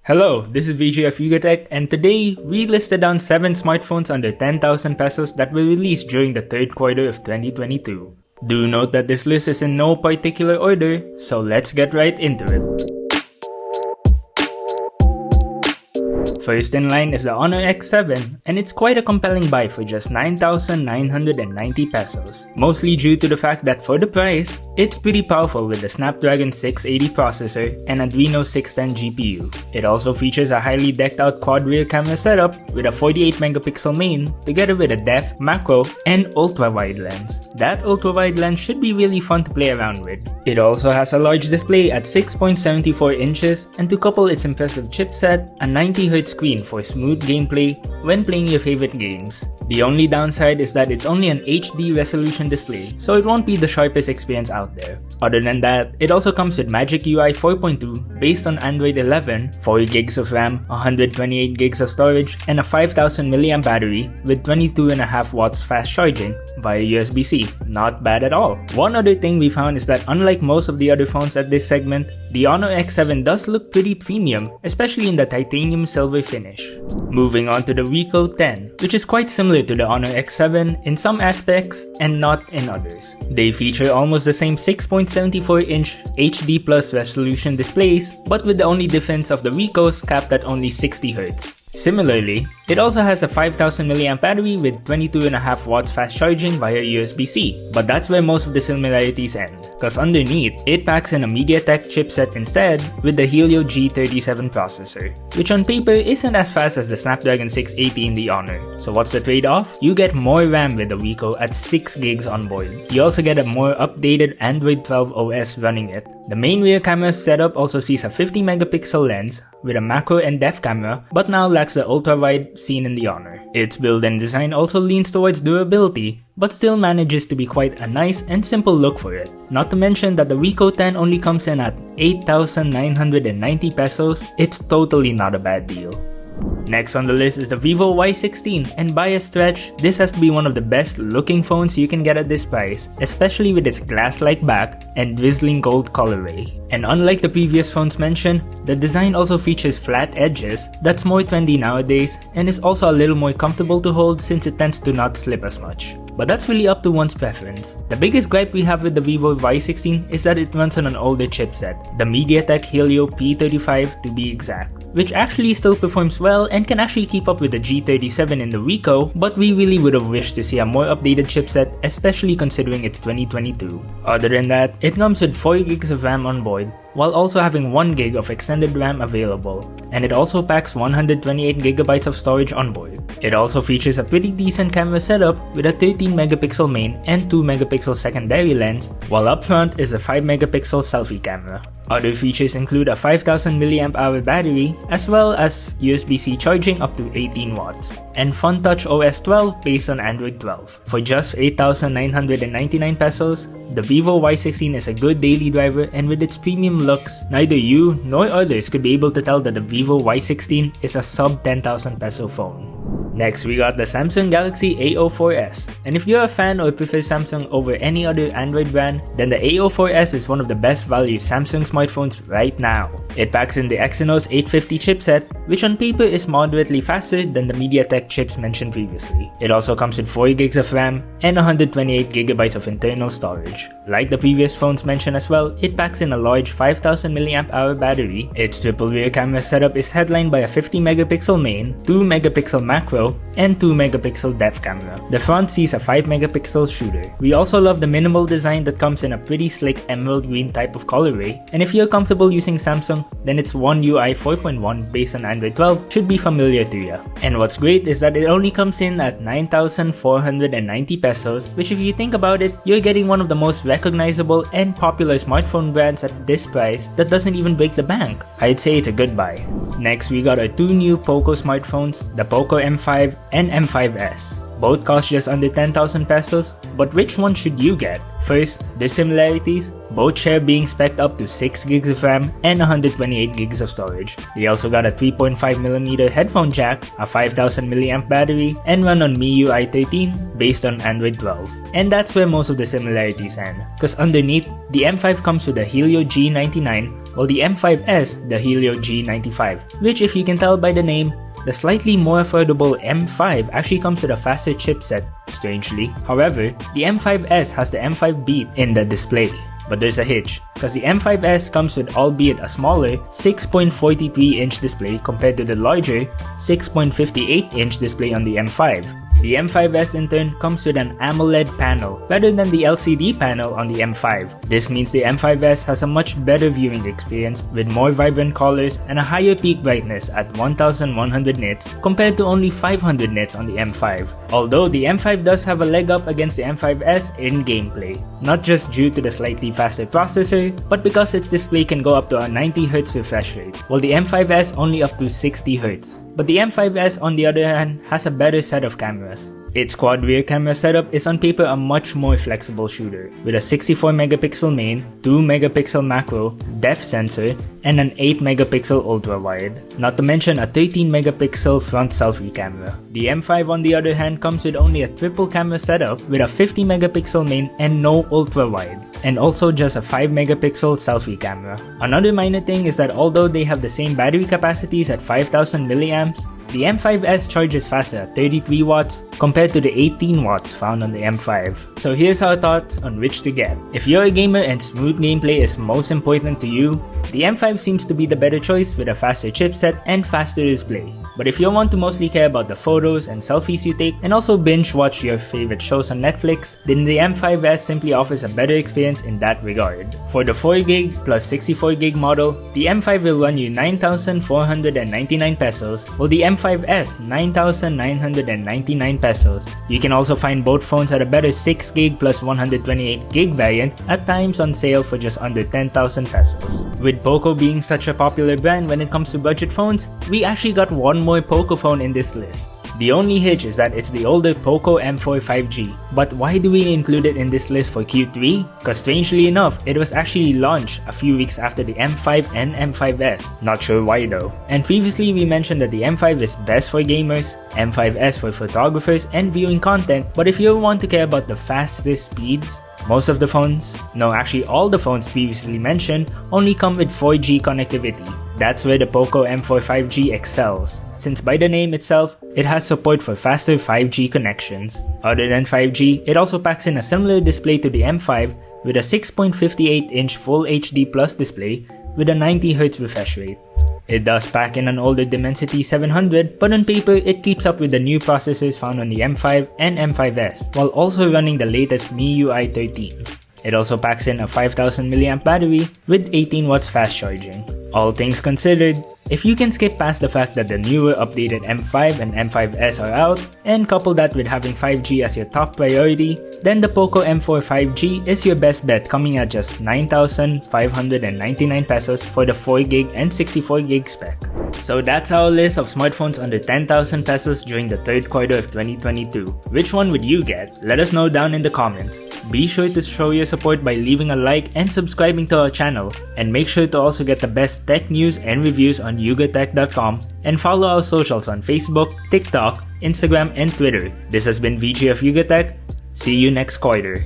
Hello, this is VJ of Wiko, and today we listed down 7 smartphones under 10,000 pesos that were released during the third quarter of 2022. Do note that this list is in no particular order, so let's get right into it. First in line is the Honor X7, and it's quite a compelling buy for just 9,990 pesos. Mostly due to the fact that for the price, it's pretty powerful with the Snapdragon 680 processor and Adreno 610 GPU. It also features a highly decked out quad rear camera setup with a 48 megapixel main together with a depth, macro, and ultra wide lens. That ultra wide lens should be really fun to play around with. It also has a large display at 6.74 inches, and to couple its impressive chipset, a 90Hz screen for smooth gameplay when playing your favorite games. The only downside is that it's only an HD resolution display, so it won't be the sharpest experience out there. Other than that, it also comes with Magic UI 4.2 based on Android 11, 4GB of RAM, 128GB of storage, and a 5000 mAh battery with 22.5 watts fast charging via USB-C. Not bad at all. One other thing we found is that unlike most of the other phones at this segment, the Honor X7 does look pretty premium, especially in the titanium silver finish. Moving on to the Wiko 10, which is quite similar to the Honor X7 in some aspects and not in others. They feature almost the same 6.74-inch HD Plus resolution displays, but with the only difference of the Wiko's capped at only 60Hz. Similarly, it also has a 5000 mAh battery with 22.5 watts fast charging via USB-C, but that's where most of the similarities end, cause underneath, it packs in a MediaTek chipset instead with the Helio G37 processor, which on paper isn't as fast as the Snapdragon 680 in the Honor. So what's the trade-off? You get more RAM with the Wiko at 6GB on board. You also get a more updated Android 12 OS running it. The main rear camera setup also sees a 50 megapixel lens with a macro and depth camera, but now lacks the ultra-wide seen in the Honor. Its build and design also leans towards durability, but still manages to be quite a nice and simple look for it. Not to mention that the Wiko 10 only comes in at 8,990 pesos, it's totally not a bad deal. Next on the list is the Vivo Y16, and by a stretch, this has to be one of the best looking phones you can get at this price, especially with its glass-like back and drizzling gold colorway. And unlike the previous phones mentioned, the design also features flat edges that's more trendy nowadays and is also a little more comfortable to hold since it tends to not slip as much. But that's really up to one's preference. The biggest gripe we have with the Vivo Y16 is that it runs on an older chipset, the MediaTek Helio P35 to be exact, which actually still performs well and can actually keep up with the G37 in the Wiko, but we really would have wished to see a more updated chipset, especially considering it's 2022. Other than that, it comes with 4GB of RAM on board, while also having 1GB of extended RAM available, and it also packs 128GB of storage on board. It also features a pretty decent camera setup with a 13 megapixel main and 2 megapixel secondary lens, while up front is a 5 megapixel selfie camera. Other features include a 5000 mAh battery, as well as USB-C charging up to 18 watts, and FunTouch OS 12 based on Android 12. For just 8,999 pesos, the Vivo Y16 is a good daily driver, and with its premium looks, neither you nor others could be able to tell that the Vivo Y16 is a sub 10,000 peso phone. Next, we got the Samsung Galaxy A04s, and if you're a fan or prefer Samsung over any other Android brand, then the A04s is one of the best value Samsung smartphones right now. It packs in the Exynos 850 chipset, which on paper is moderately faster than the MediaTek chips mentioned previously. It also comes with 4GB of RAM and 128GB of internal storage. Like the previous phones mentioned as well, it packs in a large 5000 mAh battery. Its triple rear camera setup is headlined by a 50 megapixel main, 2 megapixel macro, and 2 megapixel depth camera. The front sees a 5 megapixel shooter. We also love the minimal design that comes in a pretty slick emerald green type of colorway, and if you're comfortable using Samsung, then its One UI 4.1 based on Android 12 should be familiar to you. And what's great is that it only comes in at 9,490 pesos, which if you think about it, you're getting one of the most recognizable and popular smartphone brands at this price that doesn't even break the bank. I'd say it's a good buy. Next, we got our 2 new POCO smartphones, the POCO M5 and M5S. Both cost just under 10,000 pesos, but which one should you get? First, the similarities. Both share being spec'd up to 6 gigs of RAM and 128 gigs of storage. They also got a 3.5mm headphone jack, a 5000 mAh battery, and run on MIUI 13 based on Android 12. And that's where most of the similarities end, cause underneath, the M5 comes with the Helio G99, while the M5S the Helio G95, which if you can tell by the name, the slightly more affordable M5 actually comes with a faster chipset, strangely. However, the M5S has the M5 Beat in the display. But there's a hitch, cause the M5S comes with albeit a smaller 6.43-inch display compared to the larger 6.58-inch display on the M5. The M5S in turn comes with an AMOLED panel rather than the LCD panel on the M5. This means the M5S has a much better viewing experience with more vibrant colors and a higher peak brightness at 1100 nits compared to only 500 nits on the M5. Although the M5 does have a leg up against the M5S in gameplay, not just due to the slightly faster processor, but because its display can go up to a 90Hz refresh rate, while the M5S only up to 60Hz. But the M5S on the other hand has a better set of cameras. Its quad rear camera setup is on paper a much more flexible shooter, with a 64MP main, 2MP macro, depth sensor, and an 8MP ultra-wide, not to mention a 13MP front selfie camera. The M5 on the other hand comes with only a triple camera setup with a 50MP main and no ultra-wide, and also just a 5MP selfie camera. Another minor thing is that although they have the same battery capacities at 5000 mAh, the M5S charges faster at 33 watts compared to the 18 watts found on the M5. So here's our thoughts on which to get. If you're a gamer and smooth gameplay is most important to you, the M5 seems to be the better choice with a faster chipset and faster display. But if you want to mostly care about the photos and selfies you take and also binge watch your favorite shows on Netflix, then the M5S simply offers a better experience in that regard. For the 4GB plus 64GB model, the M5 will run you 9,499 pesos, while the M5S 9,999 pesos. You can also find both phones at a better 6GB plus 128GB variant at times on sale for just under 10,000 pesos. With POCO being such a popular brand when it comes to budget phones, we actually got one more POCO phone in this list. The only hitch is that it's the older POCO M4 5G. But why do we include it in this list for Q3? Cause strangely enough, it was actually launched a few weeks after the M5 and M5S. Not sure why though. And previously we mentioned that the M5 is best for gamers, M5S for photographers and viewing content, but if you want to care about the fastest speeds, most of the phones, no actually all the phones previously mentioned, only come with 4G connectivity. That's where the POCO M4 5G excels, since by the name itself, it has support for faster 5G connections. Other than 5G, it also packs in a similar display to the M5 with a 6.58-inch Full HD Plus display with a 90Hz refresh rate. It does pack in an older Dimensity 700, but on paper it keeps up with the new processors found on the M5 and M5S, while also running the latest MIUI 13. It also packs in a 5000 mAh battery with 18 watts fast charging. All things considered, if you can skip past the fact that the newer updated M5 and M5S are out, and couple that with having 5G as your top priority, then the POCO M4 5G is your best bet, coming at just 9,599 pesos for the 4GB and 64GB spec. So that's our list of smartphones under 10,000 pesos during the third quarter of 2022. Which one would you get? Let us know down in the comments. Be sure to show your support by leaving a like and subscribing to our channel, and make sure to also get the best tech news and reviews on yugatech.com, and follow our socials on Facebook, TikTok, Instagram, and Twitter. This has been VG of Yugatech. See you next quarter.